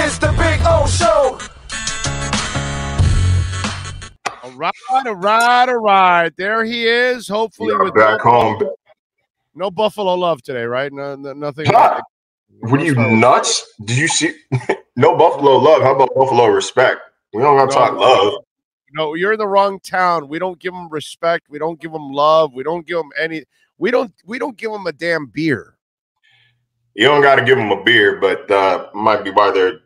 is the Big O Show. All right. There he is. Hopefully with back home. No Buffalo love today, right? Nothing. What are you nuts? Did you see? No Buffalo love. How about Buffalo respect? We don't got to talk love. No, you're in the wrong town. We don't give them respect. We don't give them love. We don't give them any. We don't give them a damn beer. You don't got to give them a beer, but might be why they're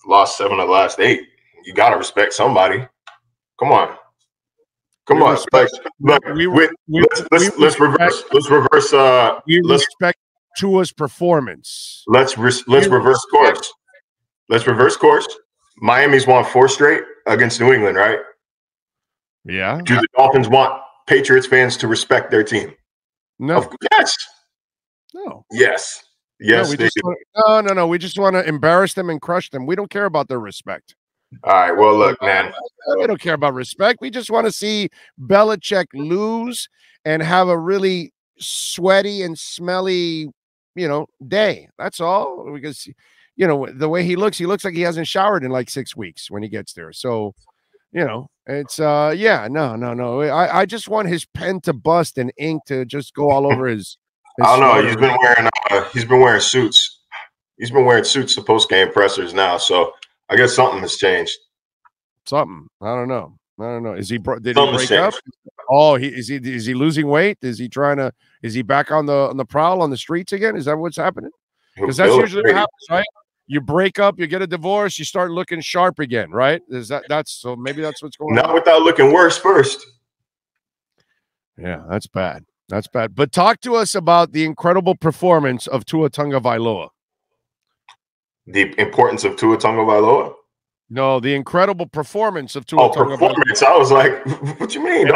lost 7 of the last 8. You got to respect somebody. Come on. Let's reverse. We respect Tua's performance. Let's reverse course. Let's reverse course. Miami's won 4 straight against New England, right? Yeah. Do the Dolphins want Patriots fans to respect their team? No. Yes. No. Yes. Yes. No. We just want to embarrass them and crush them. We don't care about their respect. All right. Well, look, man. We don't care about respect. We just want to see Belichick lose and have a really sweaty and smelly, day. That's all. Because, the way he looks like he hasn't showered in like 6 weeks when he gets there. So, it's no. I just want his pen to bust and ink to just go all over his I don't know. He's been wearing suits. He's been wearing suits to post-game pressers now. So I guess something has changed. Something. I don't know. Did he break up? Oh, is he losing weight? Is he back on the prowl on the streets again? Is that what's happening? Because that's usually what happens, right? You break up, you get a divorce, you start looking sharp again, right? So maybe that's what's going on. Not without looking worse first. Yeah, that's bad. That's bad. But talk to us about the incredible performance of Tua Tagovailoa. The importance of Tua Tagovailoa? No, the incredible performance of Tua Tagovailoa. Performance. I was like, what you mean?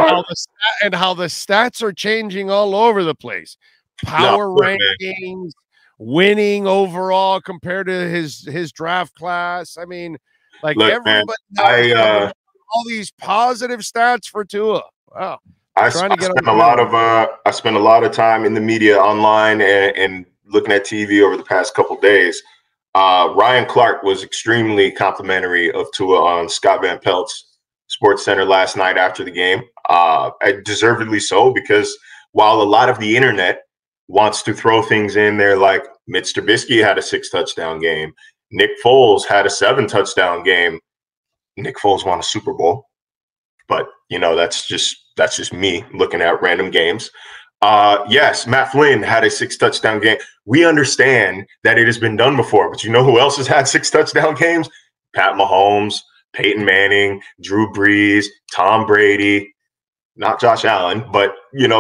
And how the stats are changing all over the place. Power rankings, winning overall compared to his draft class. I mean, everybody all these positive stats for Tua. Wow. I spent a lot of time in the media online and looking at TV over the past couple days. Ryan Clark was extremely complimentary of Tua on Scott Van Pelt's Sports Center last night after the game. Deservedly so, because while a lot of the internet wants to throw things in there like Mitch Trubisky had a 6-touchdown game, Nick Foles had a 7-touchdown game. Nick Foles won a Super Bowl, but that's just me looking at random games. Yes, Matt Flynn had a 6-touchdown game. We understand that it has been done before, but you know who else has had 6-touchdown games? Pat Mahomes, Peyton Manning, Drew Brees, Tom Brady, not Josh Allen, but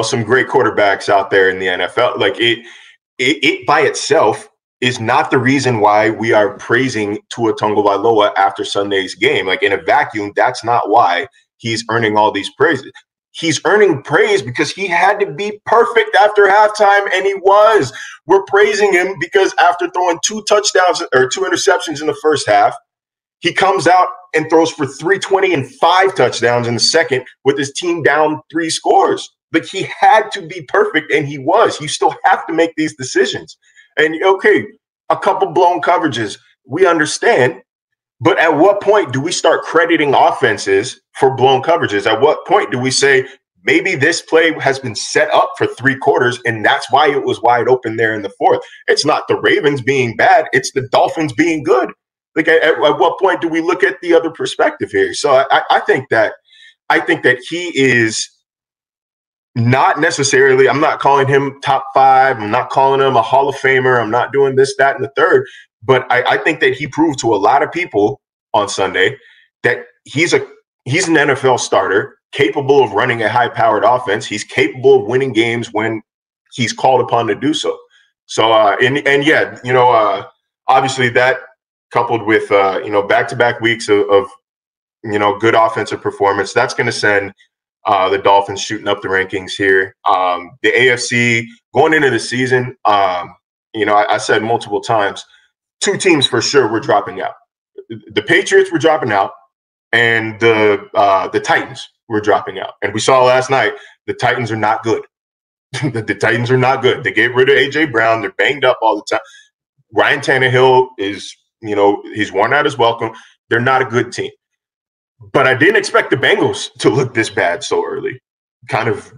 some great quarterbacks out there in the NFL. Like it by itself is not the reason why we are praising Tua Tagovailoa after Sunday's game. Like in a vacuum, that's not why he's earning all these praises. He's earning praise because he had to be perfect after halftime, and he was. We're praising him because after throwing 2 touchdowns or 2 interceptions in the first half, he comes out and throws for 320 and 5 touchdowns in the second with his team down 3 scores. Like he had to be perfect, and he was. You still have to make these decisions. And, okay, a couple blown coverages, we understand. But at what point do we start crediting offenses for blown coverages? At what point do we say maybe this play has been set up for 3 quarters and that's why it was wide open there in the 4th? It's not the Ravens being bad. It's the Dolphins being good. Like at what point do we look at the other perspective here? So I think that he is not necessarily, I'm not calling him top 5. I'm not calling him a Hall of Famer. I'm not doing this, that, and the third. But I think that he proved to a lot of people on Sunday that he's an NFL starter, capable of running a high-powered offense. He's capable of winning games when he's called upon to do so. So, obviously that coupled with, back-to-back weeks of good offensive performance, that's going to send the Dolphins shooting up the rankings here. The AFC going into the season, I said multiple times, 2 teams for sure were dropping out. The Patriots were dropping out, and the Titans were dropping out. And we saw last night the Titans are not good. The Titans are not good. They get rid of A.J. Brown. They're banged up all the time. Ryan Tannehill is You know, he's worn out his welcome. They're not a good team. But I didn't expect the Bengals to look this bad so early, kind of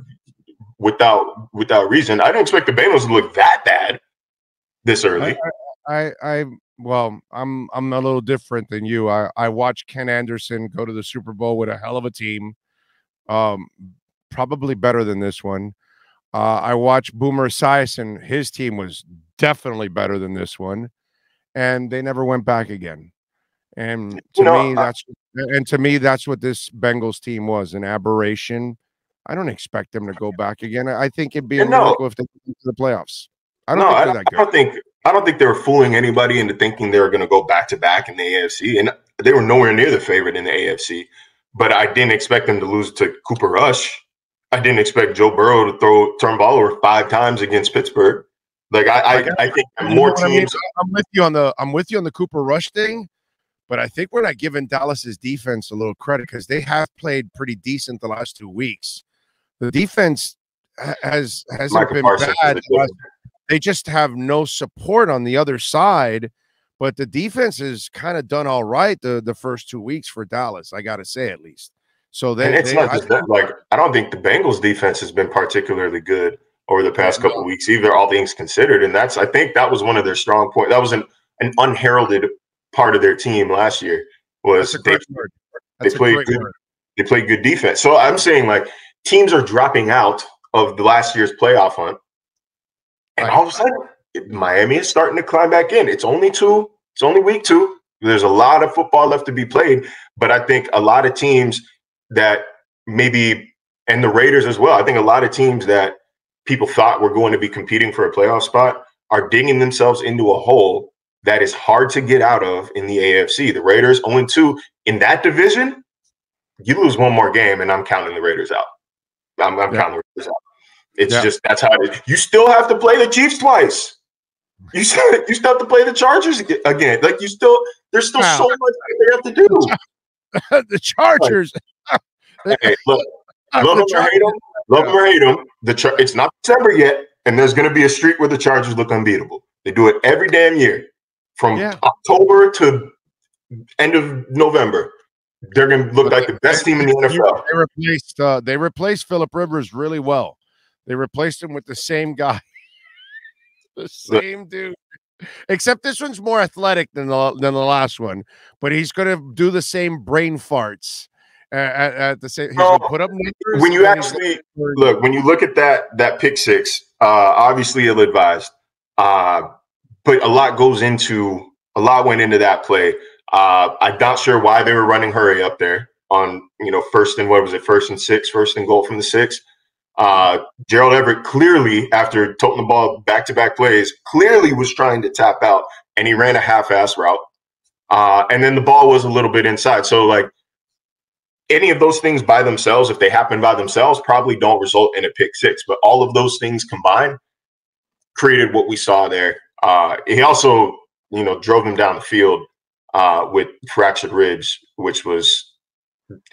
without reason. I didn't expect the Bengals to look that bad this early. Well, I'm a little different than you. I watched Ken Anderson go to the Super Bowl with a hell of a team, probably better than this one. I watched Boomer Esiason. His team was definitely better than this one, and they never went back again. And to me, that's what this Bengals team was, an aberration. I don't expect them to go back again. I think it'd be a miracle if they get to the playoffs. I don't think they're that good. I don't think they were fooling anybody into thinking they were going to go back to back in the AFC, and they were nowhere near the favorite in the AFC. But I didn't expect them to lose to Cooper Rush. I didn't expect Joe Burrow to turn ball over 5 times against Pittsburgh. Like I think more teams. I'm with you on the Cooper Rush thing, but I think we're not giving Dallas's defense a little credit because they have played pretty decent the last 2 weeks. The defense hasn't been bad. They just have no support on the other side, but the defense has kind of done all right the first 2 weeks for Dallas. I got to say, at least. So not just that. Like, I don't think the Bengals defense has been particularly good over the past couple of weeks either, all things considered. And I think that was one of their strong points. That was an unheralded part of their team last year. Was they played good defense. So I'm saying, like, teams are dropping out of the last year's playoff hunt, and all of a sudden Miami is starting to climb back in. It's only week 2. There's a lot of football left to be played, but I think a lot of teams that maybe, and the Raiders as well, I think a lot of teams that people thought were going to be competing for a playoff spot are digging themselves into a hole that is hard to get out of in the AFC. The Raiders 0-2 in that division. You lose one more game, and I'm counting the Raiders out. I'm counting the Raiders out. It's just, that's how it is. You still have to play the Chiefs twice. You still have to play the Chargers again. Like, there's still so much they have to do. The Chargers. Hey, look, love them or hate them. It's not December yet, and there's going to be a streak where the Chargers look unbeatable. They do it every damn year, from October to end of November. They're going to look like the best team in the NFL. They replaced Phillip Rivers really well. They replaced him with the same guy, the same dude. Except this one's more athletic than the last one, but he's going to do the same brain farts at the same. He's going to put up numbers. When you actually look, when you look at that pick six, obviously ill-advised, but a lot went into that play. I'm not sure why they were running hurry up there on, first and 6, first and goal from the 6. Gerald Everett clearly, after toting the ball back-to-back plays, clearly was trying to tap out, and he ran a half-ass route. And then the ball was a little bit inside. So, like, any of those things by themselves, if they happen by themselves, probably don't result in a pick six. But all of those things combined created what we saw there. He also, drove him down the field with fractured ribs, which was,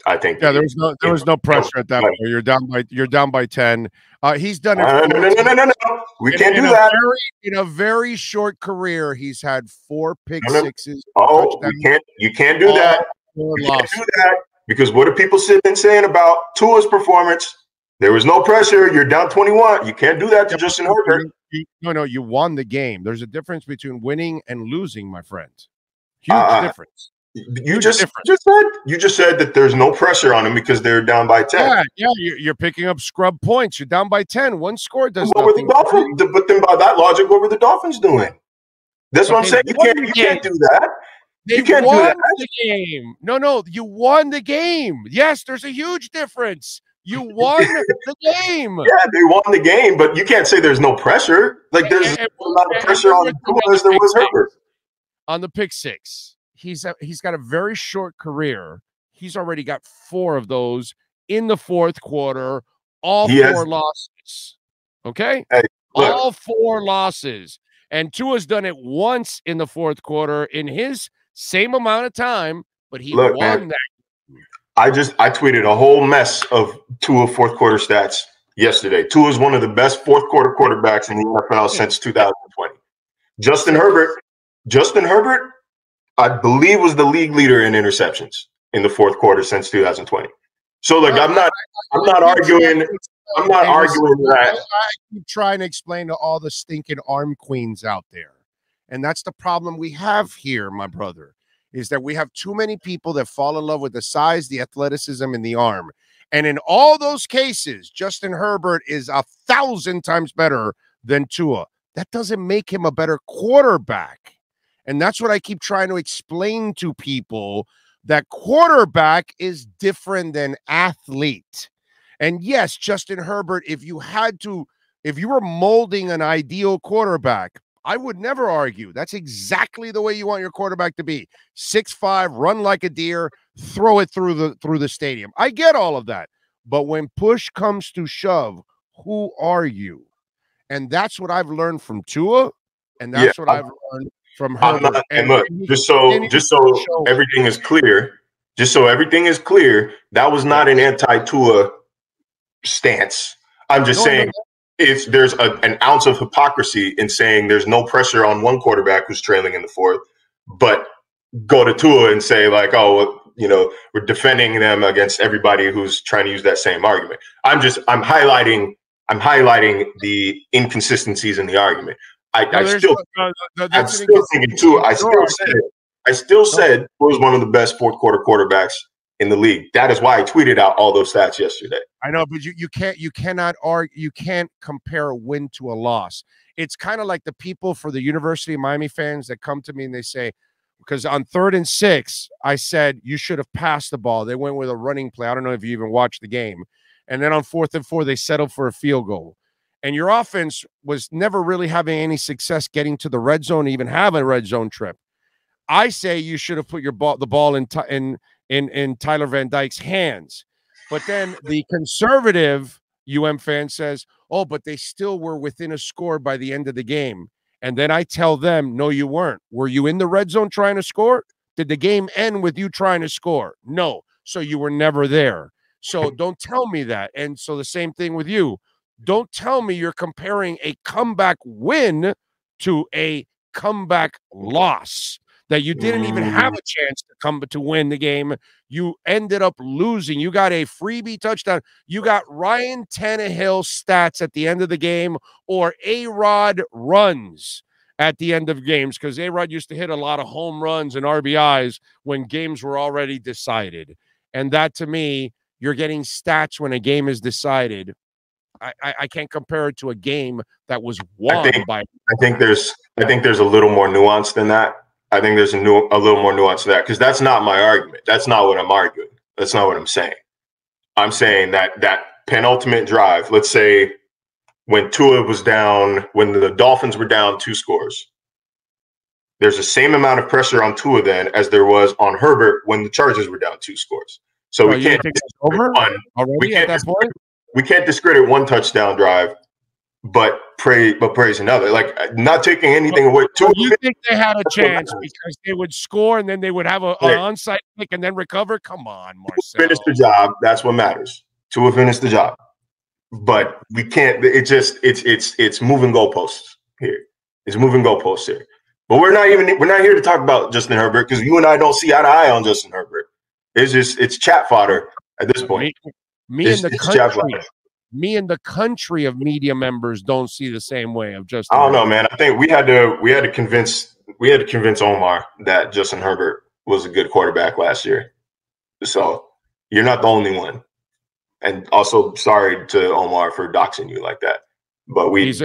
I think. Yeah, there was no pressure at that point. You're down by 10. He's done it. No. We can't do that. In a very short career, he's had 4 pick sixes. You can't do that. You can't do that, because what are people sitting and saying about Tua's performance? There was no pressure. You're down 21. You can't do that to Justin Herbert. No, you won the game. There's a difference between winning and losing, my friend. Huge difference. You just said that there's no pressure on him because they're down by 10. Yeah, you're picking up scrub points. You're down by 10. One score does nothing. But then by that logic, what were the Dolphins doing? That's what I'm saying. You can't do that. You can't do that. The game. No, you won the game. Yes, there's a huge difference. You won the game. Yeah, they won the game, but you can't say there's no pressure. Like, there's a lot of pressure on Tua as there was Herbert. On the pick six, he's got a very short career. He's already got 4 of those in the fourth quarter. All 4 losses. Okay? Hey, all 4 losses. And Tua's done it once in the fourth quarter in his same amount of time, but he won that. I tweeted a whole mess of Tua fourth quarter stats yesterday. Tua is one of the best fourth quarter quarterbacks in the NFL since 2020. Justin Herbert I believe was the league leader in interceptions in the fourth quarter since 2020. So look, I'm not arguing. I'm not arguing that. I keep trying to explain to all the stinking arm queens out there. And that's the problem we have here, my brother, is that we have too many people that fall in love with the size, the athleticism, and the arm. And in all those cases, Justin Herbert is 1,000 times better than Tua. That doesn't make him a better quarterback. And that's what I keep trying to explain to people, that quarterback is different than athlete. And yes, Justin Herbert, if you were molding an ideal quarterback, I would never argue. That's exactly the way you want your quarterback to be. 6'5", run like a deer, throw it through the stadium. I get all of that. But when push comes to shove, who are you? And that's what I've learned from Tua, and that's what I've learned from Herbert. And look, just so everything is clear, that was not an anti-Tua stance. I'm just saying there's an ounce of hypocrisy in saying there's no pressure on one quarterback who's trailing in the fourth, but go to Tua and say like, oh, we're defending them against everybody who's trying to use that same argument. I'm highlighting the inconsistencies in the argument. I still said Tua was one of the best fourth quarter quarterbacks in the league. That is why I tweeted out all those stats yesterday. I know, but you cannot argue. You can't compare a win to a loss. It's kind of like the people for the University of Miami fans that come to me and they say, because on 3rd and 6, I said you should have passed the ball. They went with a running play. I don't know if you even watched the game. And then on 4th and 4, they settled for a field goal. And your offense was never really having any success getting to the red zone, even have a red zone trip. I say you should have put the ball in Tyler Van Dyke's hands. But then the conservative fan says, oh, but they still were within a score by the end of the game. And then I tell them, no, you weren't. Were you in the red zone trying to score? Did the game end with you trying to score? No. So you were never there. So don't tell me that. And so the same thing with you. Don't tell me you're comparing a comeback win to a comeback loss, that you didn't even have a chance to win the game. You ended up losing. You got a freebie touchdown. You got Ryan Tannehill stats at the end of the game, or A-Rod runs at the end of games, because A-Rod used to hit a lot of home runs and RBIs when games were already decided. And that, to me, you're getting stats when a game is decided. I can't compare it to a game that was won by. I think there's a little more nuance than that. I think there's a little more nuance to that, because that's not my argument. That's not what I'm arguing. That's not what I'm saying. I'm saying that penultimate drive, let's say when Tua was down, when the Dolphins were down 2 scores, there's the same amount of pressure on Tua then as there was on Herbert when the Chargers were down 2 scores. So we can't we can't discredit one touchdown drive, but praise another. Like, not taking anything away. You think they had a chance because they would score and then they would have an onside kick and then recover? Come on, Marcel. Finish the job. That's what matters. Tua finished the job. But we can't. It's moving goalposts here. It's moving goalposts here. But we're not here to talk about Justin Herbert, because you and I don't see eye to eye on Justin Herbert. It's chat fodder at this point. Me and the country of media members don't see the same way of Justin. I don't know, man. I think we had to convince Omar that Justin Herbert was a good quarterback last year. So you're not the only one. And also, sorry to Omar for doxing you like that. But he's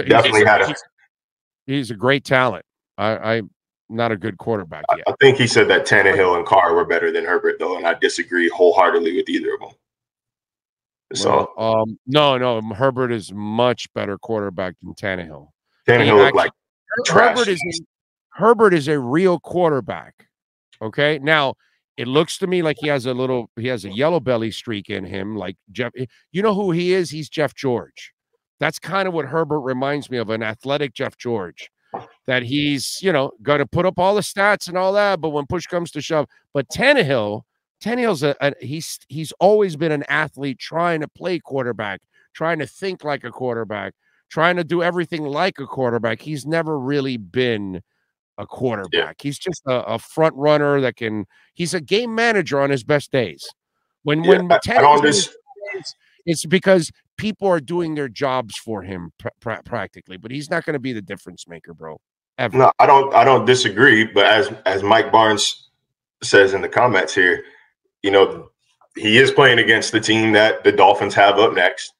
a great talent. I'm not a good quarterback yet. I think he said that Tannehill and Carr were better than Herbert, though, and I disagree wholeheartedly with either of them. So no, Herbert is much better quarterback than Tannehill. Tannehill looked like trash. Herbert is a real quarterback. Okay, now it looks to me like he has a yellow belly streak in him, like Jeff. You know who he is? He's Jeff George. That's kind of what Herbert reminds me of, an athletic Jeff George. That he's going to put up all the stats and all that, but when push comes to shove, but Tannehill's he's always been an athlete, trying to play quarterback, trying to think like a quarterback, trying to do everything like a quarterback. He's never really been a quarterback. Yeah. He's just a front runner that can. He's a game manager on his best days. When it's because people are doing their jobs for him practically, but he's not going to be the difference maker, bro. Ever. No, I don't disagree. But as Mike Barnes says in the comments here, you know, he is playing against the team that the Dolphins have up next.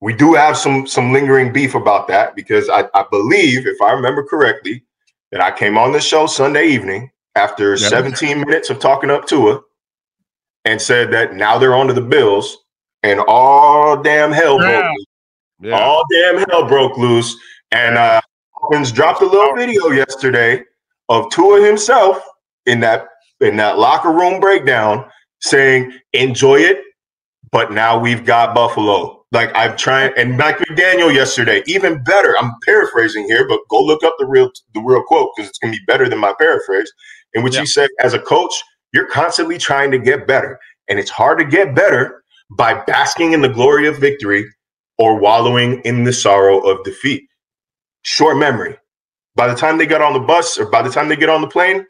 We do have some lingering beef about that because I believe, if I remember correctly, that I came on the show Sunday evening after 17 minutes of talking up Tua and said that now they're on to the Bills and all damn hell broke loose. Yeah. All damn hell broke loose. And Dolphins dropped a little video yesterday of Tua himself in that locker room breakdown saying, enjoy it, but now we've got Buffalo. Like I've tried, and Mike McDaniel yesterday, even better. I'm paraphrasing here, but go look up the real quote because it's gonna be better than my paraphrase. In which he said, as a coach, you're constantly trying to get better, and it's hard to get better by basking in the glory of victory or wallowing in the sorrow of defeat. Short memory. By the time they got on the bus or by the time they get on the plane,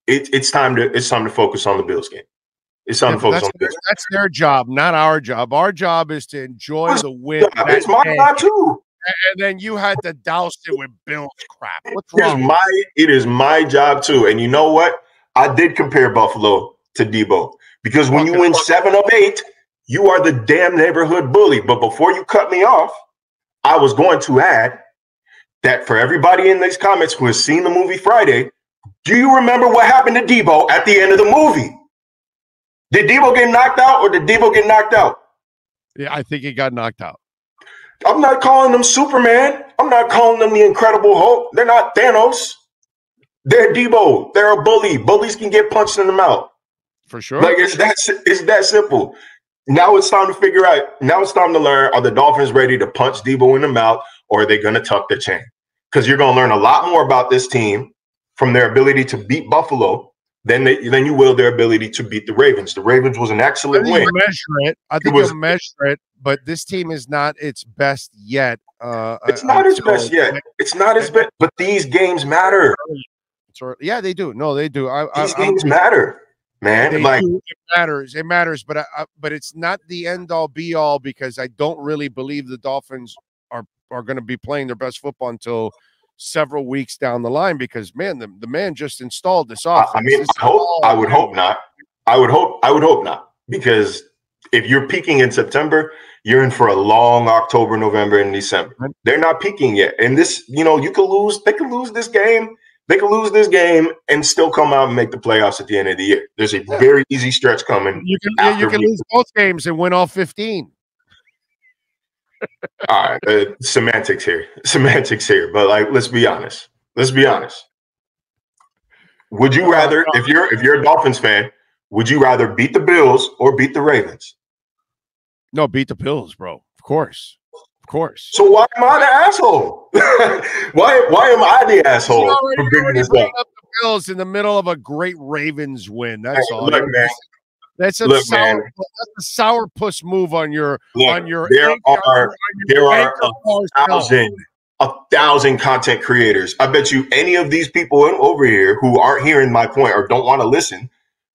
it's time to focus on the Bills game. It's time to focus on the Bills. That's their job, not our job. Our job is to enjoy the win. It's my job too. And then you had to douse it with Bills crap. What's wrong? It is my job too. And you know what? I did compare Buffalo to Debo because when you win 7 of 8, you are the damn neighborhood bully. But before you cut me off, I was going to add that for everybody in these comments who has seen the movie Friday, do you remember what happened to Debo at the end of the movie? Did Debo get knocked out or did Debo get knocked out? Yeah, I think he got knocked out. I'm not calling them Superman. I'm not calling them the Incredible Hulk. They're not Thanos. They're Debo. They're a bully. Bullies can get punched in the mouth. For sure. Like it's that simple. Now it's time to figure out. Now it's time to learn, are the Dolphins ready to punch Debo in the mouth or are they going to tuck their chain? Because you're going to learn a lot more about this team from their ability to beat Buffalo than you will their ability to beat the Ravens. The Ravens was an excellent win. I think you'll measure it, but this team is not its best yet. It's not its best yet. It's not its best, but these games matter. Yeah, they do. No, they do. These games matter, man. It matters. It matters, but it's not the end all be all because I don't really believe the Dolphins are going to be playing their best football until several weeks down the line because man, the man just installed this offense. I mean, I would hope not. I would hope not because if you're peaking in September, you're in for a long October, November, and December. They're not peaking yet, and this, you know, you could lose. They could lose this game. They could lose this game and still come out and make the playoffs at the end of the year. There's a very easy stretch coming. You can lose both games and win all 15. All right, semantics here. But like, let's be honest. Would you rather, if you're a Dolphins fan, would you rather beat the Bills or beat the Ravens? No, beat the Bills, bro. Of course. So why am I the asshole? why am I the asshole for bringing this up? The Bills in the middle of a great Ravens win. That's all. Look, man. That's a sourpuss move on your. There are 1,000 content creators. I bet you any of these people over here who aren't hearing my point or don't want to listen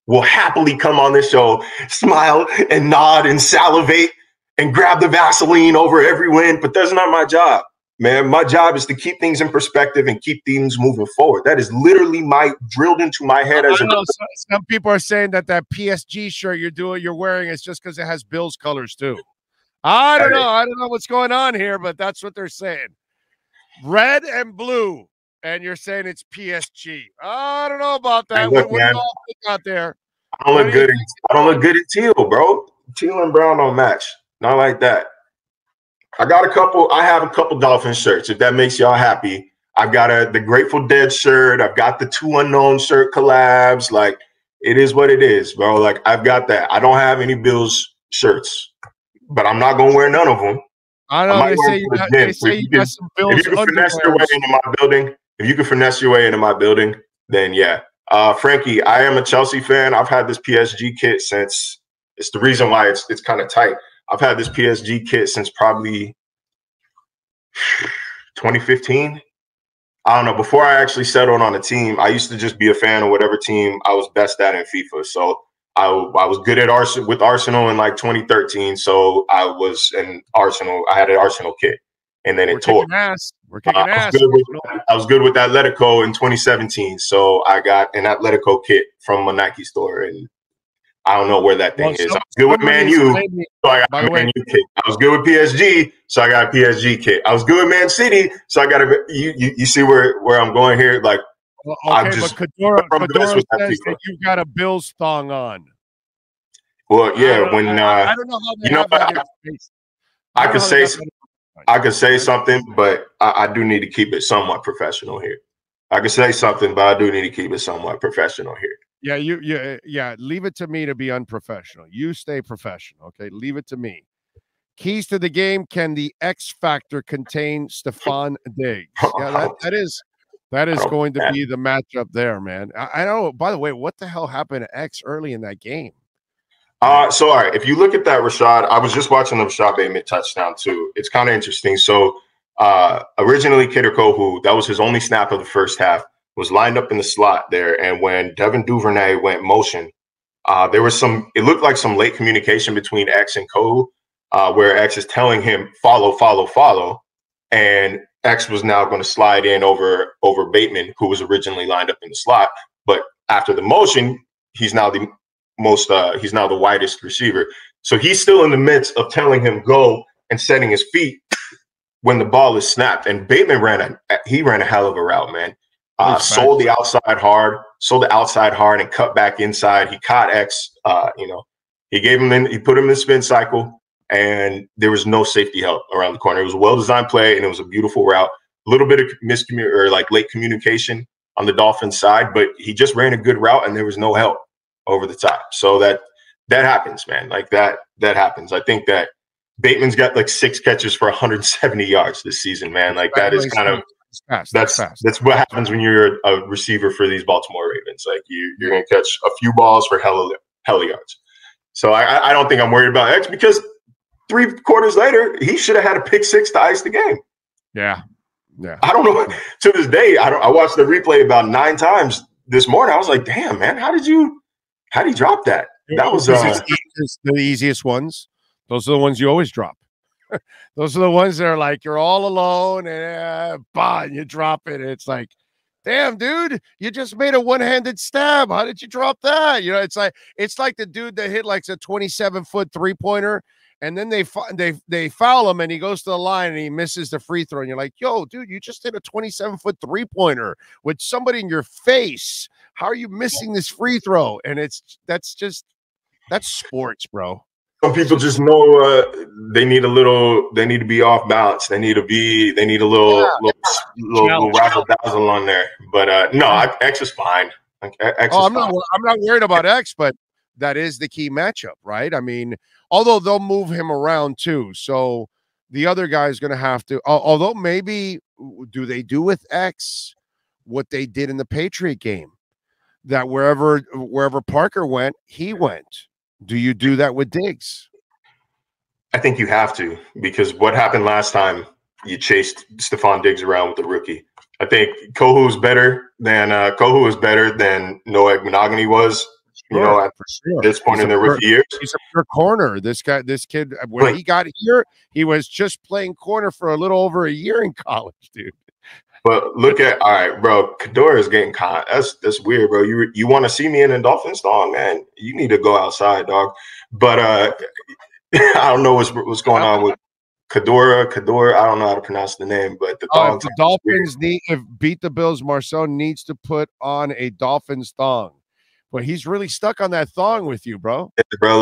will happily come on this show, smile and nod and salivate and grab the Vaseline over every win. But that's not my job, man. My job is to keep things in perspective and keep things moving forward. That is literally drilled into my head. Some people are saying that PSG shirt you're wearing is just because it has Bills colors too. I don't know. I don't know what's going on here, but that's what they're saying. Red and blue, and you're saying it's PSG. I don't know about that. Look, what do you all think out there? I don't look good in teal, bro. Teal and brown don't match. Not like that. I have a couple Dolphins shirts, if that makes y'all happy. I've got the Grateful Dead shirt. I've got the 2 Unknown shirt collabs. Like, it is what it is, bro. Like, I've got that. I don't have any Bills shirts, but I'm not going to wear none of them. I know. They say you got some Bills. If you can finesse your way into my building, then yeah. Frankie, I am a Chelsea fan. I've had this PSG kit since – it's the reason why it's kind of tight. I've had this PSG kit since probably 2015. I don't know. Before I actually settled on a team, I used to just be a fan of whatever team I was best at in FIFA. So I was good at Arsenal in like 2013. So I was in Arsenal. I had an Arsenal kit, and then it tore. We're kicking ass. I was good with Atletico in 2017. So I got an Atletico kit from a Nike store, and I don't know where that thing is. I was good with Man U, so I got a Man U kit. I was good with PSG, so I got a PSG kit. I was good with Man City, so I got a. You see where I'm going here? Like, well, okay, but Kadura says that you got a Bills thong on. Well, yeah. I don't know how they have that in space. I could say something, but I do need to keep it somewhat professional here. I could say something, but I do need to keep it somewhat professional here. Yeah, leave it to me to be unprofessional. You stay professional, okay? Leave it to me. Keys to the game: can the X factor contain Stefan Diggs? Yeah, that is going to be the matchup there, man. I don't know. By the way, what the hell happened to X early in that game? So, all right, if you look at that, Rashad, I was just watching the Rashad Bateman touchdown too. It's kind of interesting. So, originally, Kidder Kohu, that was his only snap of the first half, was lined up in the slot there. And when Devin Duvernay went motion, there was it looked like some late communication between X and Kohu, where X is telling him, follow, follow, follow. And X was now going to slide in over Bateman, who was originally lined up in the slot. But after the motion, he's now the widest receiver. So he's still in the midst of telling him go and setting his feet when the ball is snapped. And Bateman ran a hell of a route, man. Sold the outside hard and cut back inside. He caught X, he put him in the spin cycle, and there was no safety help around the corner. It was a well-designed play, and it was a beautiful route. A little bit of late communication on the Dolphins side, but he just ran a good route, and there was no help over the top. So that happens, man. Like that happens. I think that Bateman's got like 6 catches for 170 yards this season, man. Like that is kind of fast. That's what happens when you're a receiver for these Baltimore Ravens. Like you're going to catch a few balls for hella yards. So I don't think I'm worried about X, because 3 quarters later, he should have had a pick 6 to ice the game. Yeah. I don't know. To this day, I watched the replay about 9 times this morning. I was like, damn, man, how did you drop that? That was it's the easiest ones. Those are the ones you always drop. Those are the ones that are like you're all alone and you drop it. It's like, damn, dude, you just made a one-handed stab. How did you drop that? It's like the dude that hit like a 27-foot 3-pointer, and then they foul him and he goes to the line and he misses the free throw. And you're like, yo, dude, you just hit a 27-foot 3-pointer with somebody in your face. How are you missing this free throw? And that's sports, bro. Some people just know they need to be off balance. They need a little razzle dazzle on there. But X is fine. I'm not worried about X, but that is the key matchup, right? I mean, although they'll move him around too, so the other guy is going to have to. Although maybe do they do with X what they did in the Patriot game, that wherever Parker went, he went. Do you do that with Diggs? I think you have to, because what happened last time, you chased Stefan Diggs around with the rookie. I think Kohu is better than Noah Monogany was. At this point in their rookie years. He's a pure corner. This kid, when he got here, he was just playing corner for a little over a year in college, dude. But all right, bro, Kadura is getting caught. That's weird, bro. You want to see me in a Dolphins thong, man? You need to go outside, dog. But I don't know what's going on with Kadura. I don't know how to pronounce the name, but the Dolphins beat the Bills, Marcel needs to put on a Dolphins thong. But he's really stuck on that thong with you, bro. Yeah, bro,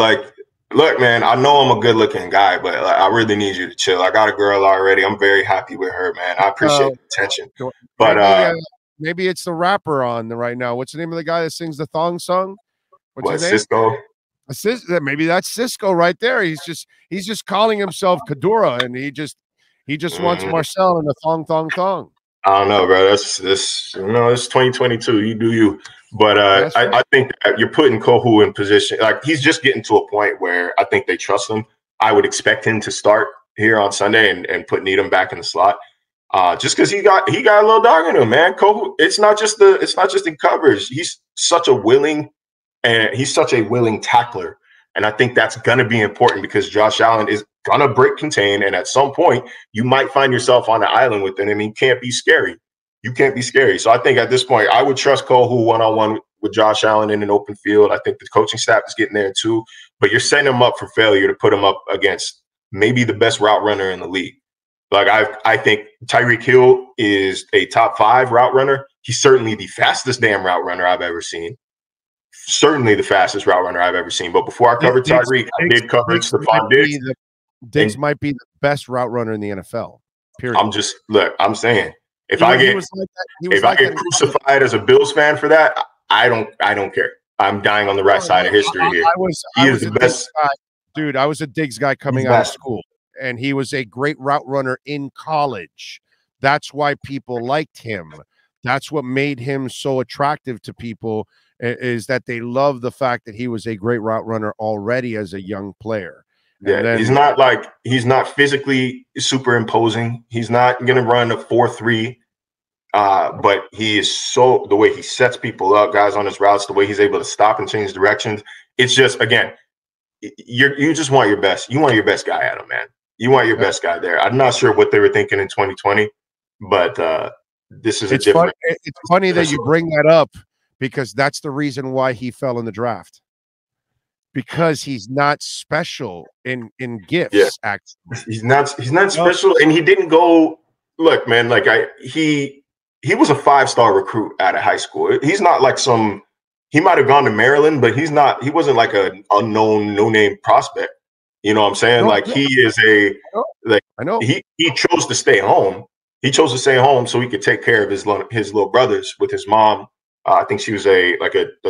look, man, I know I'm a good-looking guy, but I really need you to chill. I got a girl already. I'm very happy with her, man. I appreciate the attention. But maybe it's the rapper on right now. What's the name of the guy that sings the thong song? What's his name? Cisco? Maybe that's Cisco right there. He's just calling himself Kadura, and he just wants Marcel in the thong. I don't know, bro. It's 2022. You do you. But I think that you're putting Kohu in position. Like, he's just getting to a point where I think they trust him. I would expect him to start here on Sunday and put Needham back in the slot. Just because he got a little dog in him, man. Cole, it's not just in coverage. He's such a willing tackler. And I think that's gonna be important because Josh Allen is gonna break contain, and at some point you might find yourself on an island with him. I mean, you can't be scary. You can't be scary. So I think at this point, I would trust Cole one-on-one with Josh Allen in an open field. I think the coaching staff is getting there too, but you're setting him up for failure to put him up against maybe the best route runner in the league. Like I think Tyreek Hill is a top 5 route runner. He's certainly the fastest damn route runner I've ever seen. Certainly the fastest route runner I've ever seen. But before I covered Tyreek, I did cover Stephon Diggs. Diggs might be the best route runner in the NFL. Period. I'm saying if I get crucified as a Bills fan for that, I don't care. I'm dying on the right side of history here. He is the best guy. Dude, I was a Diggs guy coming out of school, and he was a great route runner in college. That's why people liked him. That's what made him so attractive to people, is that they love the fact that he was a great route runner already as a young player. Yeah, he's not physically super imposing. He's not going to run a 4.3, but he is the way he sets people up, guys on his routes, the way he's able to stop and change directions. It's just, again, you just want your best. You want your best guy at him, man. You want your best guy there. I'm not sure what they were thinking in 2020, but this is a different. It's funny that you bring that up, because that's the reason why he fell in the draft. Because he's not special in gifts. Yeah. Actually, he's not special, and he didn't go. Look, man, like he was a 5-star recruit out of high school. He's not like he might have gone to Maryland, but he wasn't like an unknown, no-name prospect. You know what I'm saying? He is I know. He chose to stay home. He chose to stay home so he could take care of his little brothers with his mom. I think she was a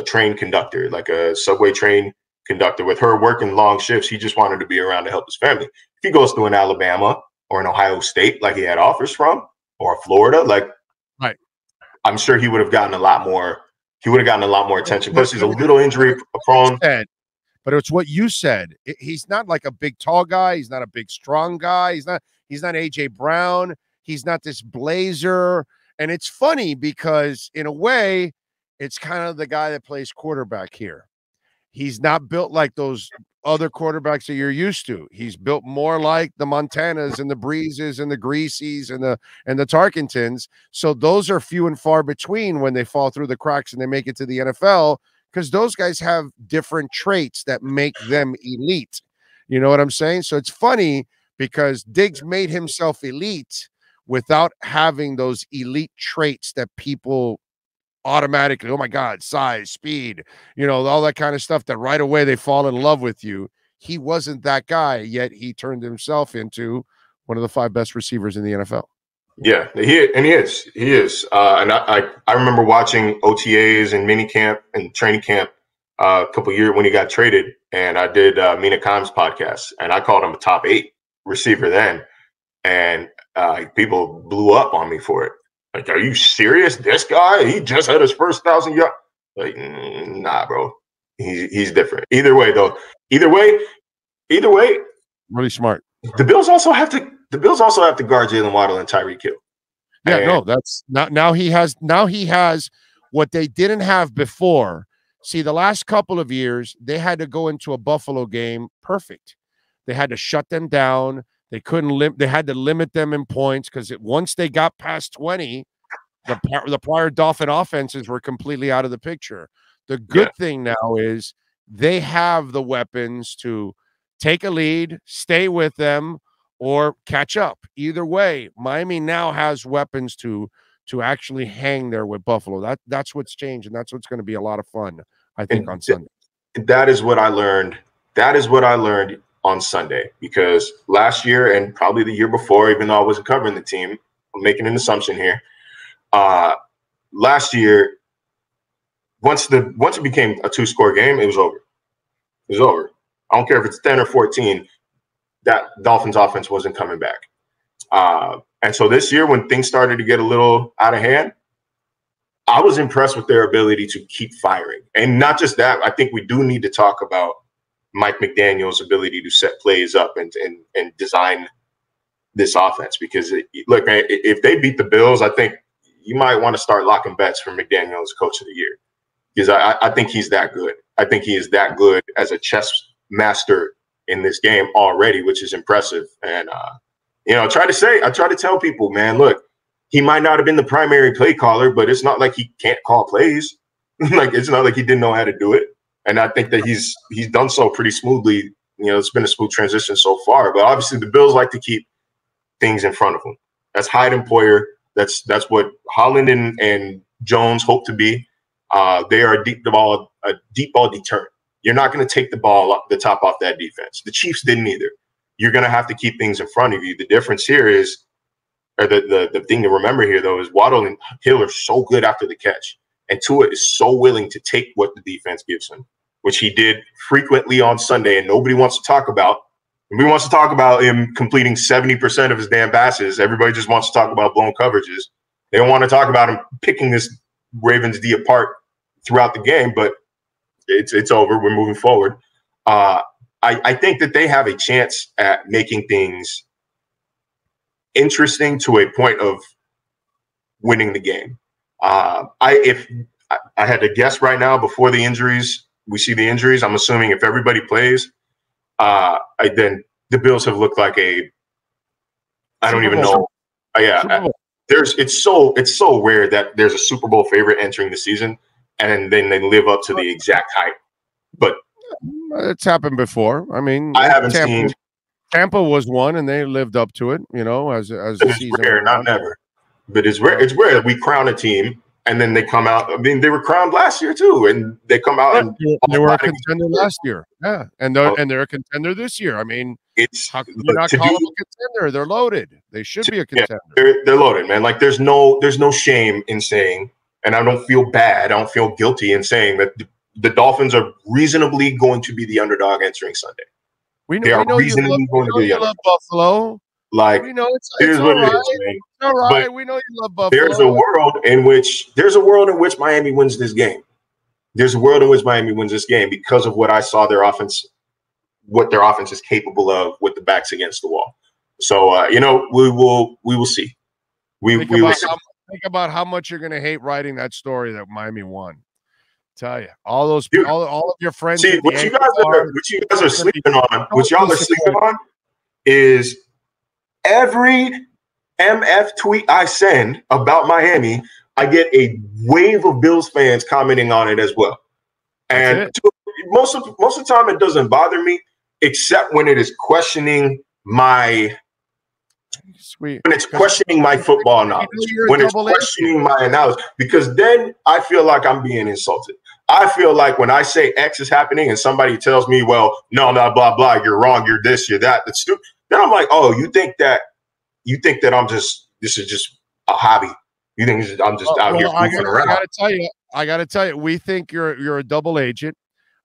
train conductor, like a subway train conductor. With her working long shifts, he just wanted to be around to help his family. If he goes to an Alabama or an Ohio State, like he had offers from, or Florida, right, I'm sure he would have gotten a lot more. He would have gotten a lot more attention. Plus, he's a little injury prone. But it's what you said. He's not like a big tall guy. He's not a big strong guy. He's not AJ Brown. He's not this blazer. And it's funny because in a way, it's kind of the guy that plays quarterback here. He's not built like those other quarterbacks that you're used to. He's built more like the Montanas and the Breezes and the Greasies and the Tarkentons. So those are few and far between when they fall through the cracks and they make it to the NFL, because those guys have different traits that make them elite. You know what I'm saying? So it's funny because Diggs made himself elite without having those elite traits that people automatically, oh my God, size, speed, all that kind of stuff that right away they fall in love with you. He wasn't that guy, yet he turned himself into one of the 5 best receivers in the NFL. Yeah, he is. And I remember watching OTAs and mini camp and training camp a couple years when he got traded, and I did Mina Kimes podcast, and I called him a top 8 receiver then, and people blew up on me for it. Like, are you serious? This guy, he just had his first 1,000 yards. Like, nah, bro. He's different. Either way, though. Either way. Really smart. The Bills also have to guard Jalen Waddle and Tyreek Hill. Yeah, no, that's not now he has what they didn't have before. See, the last couple of years, they had to go into a Buffalo game perfect. They had to shut them down. They couldn't they had to limit them in points, because once they got past 20, the prior Dolphin offenses were completely out of the picture. The good thing now is they have the weapons to take a lead, stay with them, or catch up. Either way, Miami now has weapons to actually hang there with Buffalo. That's what's changed, and that's what's going to be a lot of fun, I think, on Sunday. That is what I learned. On Sunday, because last year and probably the year before, even though I wasn't covering the team, I'm making an assumption here. Last year, once it became a 2-score game, it was over. It was over. I don't care if it's 10 or 14. That Dolphins offense wasn't coming back. And so this year, when things started to get a little out of hand, I was impressed with their ability to keep firing. And not just that, I think we do need to talk about Mike McDaniel's ability to set plays up and design this offense. Because look, man, if they beat the Bills, I think you might want to start locking bets for McDaniel as coach of the year, because I think he's that good. I think he is that good as a chess master in this game already, which is impressive. And I try to tell people, man, look, he might not have been the primary play caller, but it's not like he can't call plays. Like, it's not like he didn't know how to do it. And I think that he's done so pretty smoothly. It's been a smooth transition so far. But obviously, the Bills like to keep things in front of them. That's Hyde and Poyer. That's what Holland and Jones hope to be. They are a deep ball deterrent. You're not going to take the top off that defense. The Chiefs didn't either. You're going to have to keep things in front of you. The difference here is, or the thing to remember here, though, is Waddle and Hill are so good after the catch. And Tua is so willing to take what the defense gives him, which he did frequently on Sunday, and nobody wants to talk about. Nobody wants to talk about him completing 70% of his damn passes. Everybody just wants to talk about blown coverages. They don't want to talk about him picking this Ravens D apart throughout the game, but it's over. We're moving forward. I think that they have a chance at making things interesting to a point of winning the game. If I had to guess right now before the injuries, we see the injuries, I'm assuming if everybody plays, then the Bills have looked like I don't even know. It's so rare that there's a Super Bowl favorite entering the season and then they live up to the exact hype. But it's happened before. I mean, I haven't seen. Tampa was one, and they lived up to it. As the season. Rare, not never, but it's rare. It's rare that we crown a team and then they come out. I mean, they were crowned last year too, and they come out and they were a contender last year. Yeah, and they're a contender this year. I mean, you're not calling them a contender. They're loaded. They should be a contender. Yeah, they're loaded, man. Like there's no shame in saying, and I don't feel bad. I don't feel guilty in saying that the Dolphins are reasonably going to be the underdog entering Sunday. We know you love Buffalo. Like, we know here's what it is, man. It's all right. We know you love Buffalo. There's a world in which Miami wins this game. There's a world in which Miami wins this game because of what I saw what their offense is capable of with the backs against the wall. So we will see. Think about how much you're going to hate writing that story that Miami won. Tell you, all of your friends. See, what you guys are sleeping on. What y'all are sleeping on is every MF tweet I send about Miami, I get a wave of Bills fans commenting on it as well. And most of the time, it doesn't bother me, except when it is questioning my. When it's questioning my football knowledge, when it's questioning my analysis, because then I feel like I'm being insulted. I feel like when I say X is happening and somebody tells me, well, no, blah, blah, you're wrong, you're this, you're that, that's stupid. Then I'm like, oh, you think that this is just a hobby. You think I'm just out here goofing around. I got to tell you, we think you're a double agent.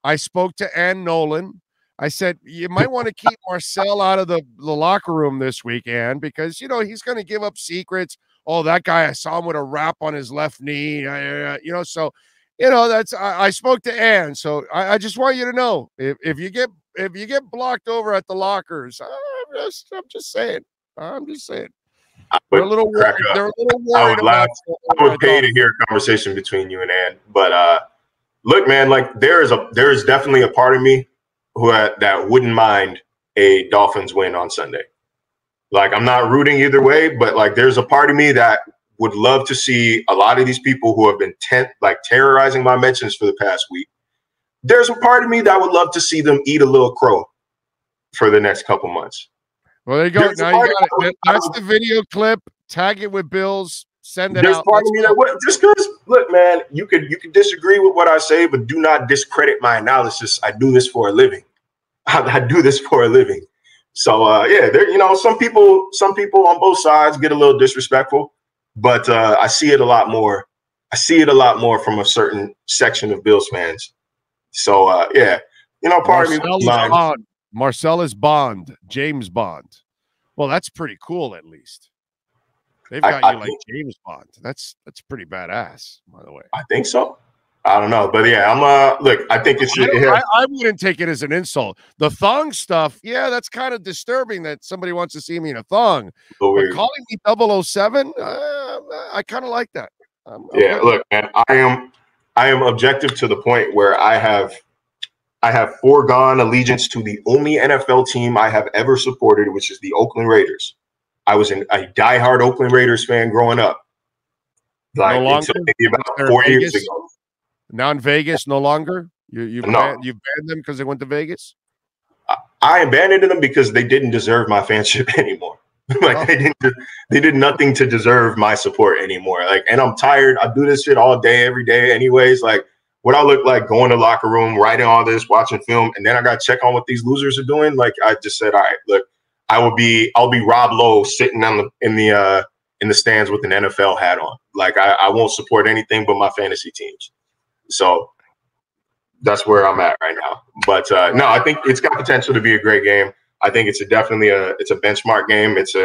I spoke to Ann Nolan. I said, you might want to keep Marcel out of the locker room this weekend because, he's going to give up secrets. Oh, that guy, I saw him with a wrap on his left knee. So, I spoke to Ann. So I just want you to know if you get blocked over at the lockers, I'm just saying. They're a little worried. I would pay to hear a conversation between you and Ann. But look, man, like there is definitely a part of me that wouldn't mind a Dolphins win on Sunday. Like, I'm not rooting either way, but like there's a part of me that would love to see a lot of these people who have been terrorizing my mentions for the past week. There's a part of me that would love to see them eat a little crow for the next couple months. Well, there you go. Now you got it. That's the video clip. Tag it with Bills. Send it There's out. Part of me that just because, look, man, you could disagree with what I say, but do not discredit my analysis. I do this for a living. I do this for a living. So some people on both sides get a little disrespectful, but I see it a lot more. I see it a lot more from a certain section of Bills fans. So part of me. Marcel is Bond, James Bond. Well, that's pretty cool. At least they've got you like James Bond. That's pretty badass, by the way. I think so. I don't know, but yeah, look. I think it should. I wouldn't take it as an insult. The thong stuff, yeah, that's kind of disturbing that somebody wants to see me in a thong. But calling me 007, I kind of like that. Yeah, look, man, I am objective to the point where I have foregone allegiance to the only NFL team I have ever supported, which is the Oakland Raiders. I was a diehard Oakland Raiders fan growing up. Like until maybe about 4 years ago. Now in Vegas, no longer? You've banned them because they went to Vegas? I abandoned them because they didn't deserve my fanship anymore. They did nothing to deserve my support anymore. Like, and I'm tired. I do this shit all day, every day anyways. Like, what I look like going to the locker room, writing all this, watching film, and then I got to check on what these losers are doing. Like, I just said, all right, look, I'll be Rob Lowe sitting in the stands with an NFL hat on. Like, I won't support anything but my fantasy teams. So that's where I'm at right now. But no, I think it's got potential to be a great game. I think it's definitely a benchmark game. It's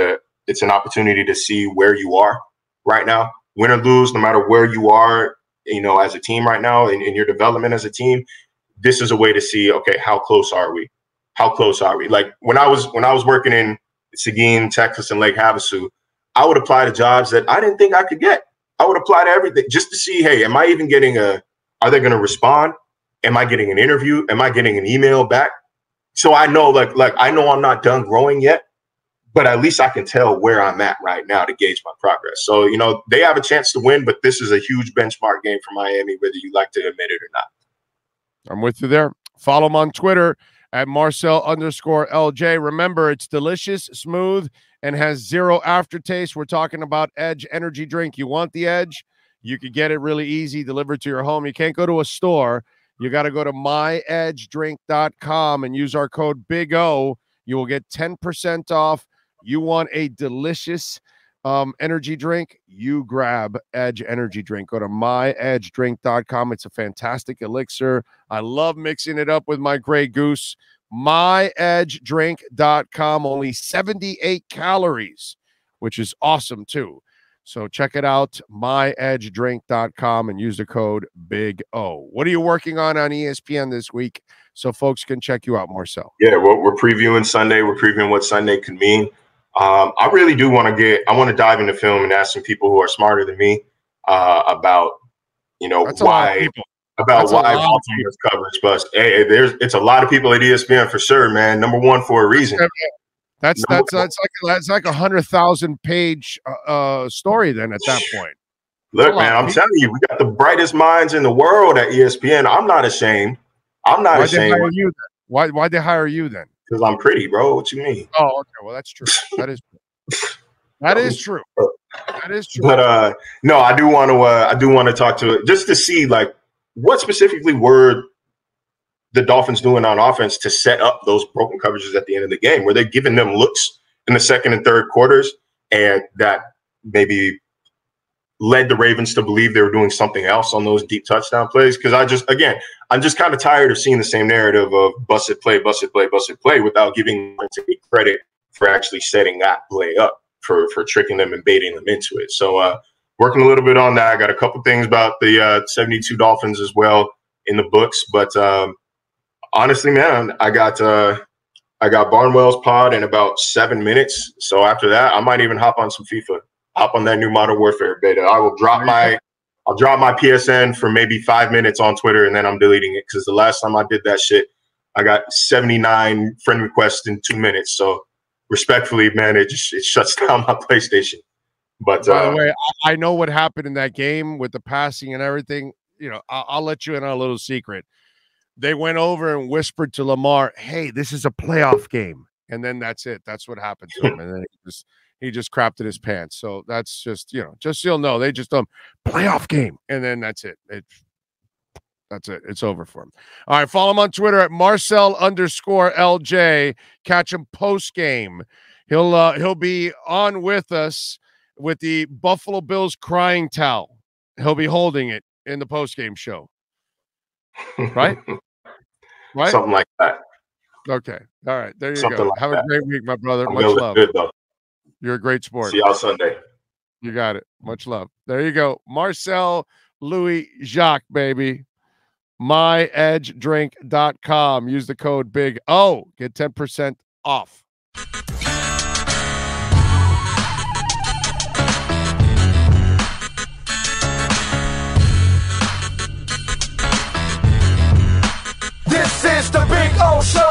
an opportunity to see where you are right now, win or lose, no matter where you are, as a team right now in your development as a team. This is a way to see, okay, how close are we? How close are we? Like when I was working in Seguin, Texas, and Lake Havasu, I would apply to jobs that I didn't think I could get. I would apply to everything just to see, hey, am I even getting are they going to respond? Am I getting an interview? Am I getting an email back? So I know, like I know I'm not done growing yet, but at least I can tell where I'm at right now to gauge my progress. So, they have a chance to win, but this is a huge benchmark game for Miami, whether you like to admit it or not. I'm with you there. Follow him on Twitter at Marcel_LJ. Remember, it's delicious, smooth, and has zero aftertaste. We're talking about Edge energy drink. You want the Edge? You could get it really easy, delivered to your home. You can't go to a store. You got to go to myedgedrink.com and use our code Big O. You will get 10% off. You want a delicious energy drink? You grab Edge energy drink. Go to myedgedrink.com. It's a fantastic elixir. I love mixing it up with my Grey Goose. myedgedrink.com. Only 78 calories, which is awesome too. So check it out, myedgedrink.com, and use the code Big O. What are you working on ESPN this week so folks can check you out, Marcel? Yeah, well, we're previewing Sunday. We're previewing what Sunday could mean. I really do want to dive into film and ask some people who are smarter than me about, why Baltimore's coverage bust. Hey, it's a lot of people at ESPN for sure, man. Number one for a reason. That's like 100,000 page story then at that point. Look, man, I'm telling you, we got the brightest minds in the world at ESPN. I'm not ashamed. Why'd they hire you then? Why'd they hire you then? Because I'm pretty, bro. What you mean? Oh, okay. Well, that's true. That is true. That is true. That is true. But no, I do want to talk to it just to see like what specifically were the Dolphins doing on offense to set up those broken coverages at the end of the game? Were they giving them looks in the second and third quarters, and that maybe led the Ravens to believe they were doing something else on those deep touchdown plays? Because I'm just kind of tired of seeing the same narrative of busted play without giving them any credit for actually setting that play up for tricking them and baiting them into it. So working a little bit on that. I got a couple things about the 72 Dolphins as well in the books, but honestly, man, I got Barnwell's pod in about 7 minutes. So after that, I might even hop on some FIFA, hop on that new Modern Warfare beta. I'll drop my PSN for maybe 5 minutes on Twitter, and then I'm deleting it because the last time I did that shit, I got 79 friend requests in 2 minutes. So respectfully, man, it shuts down my PlayStation. But by the way, I know what happened in that game with the passing and everything. I'll let you in on a little secret. They went over and whispered to Lamar, "Hey, this is a playoff game," and then that's it. That's what happened to him, and then he just crapped in his pants. So that's just just so you'll know, they just playoff game, and then that's it. That's it. It's over for him. All right, follow him on Twitter at Marcel_LJ. Catch him post game. He'll be on with us with the Buffalo Bills crying towel. He'll be holding it in the post game show. Right? Something like that. Okay. All right. There you Something go. Like Have that. a great week, my brother. I'm Much love. good, though. You're a great sport. See y'all Sunday. You got it. Much love. There you go. Marcel Louis-Jacques, baby. myedgedrink.com. Use the code Big O. Get 10% off. This is the Big O Show.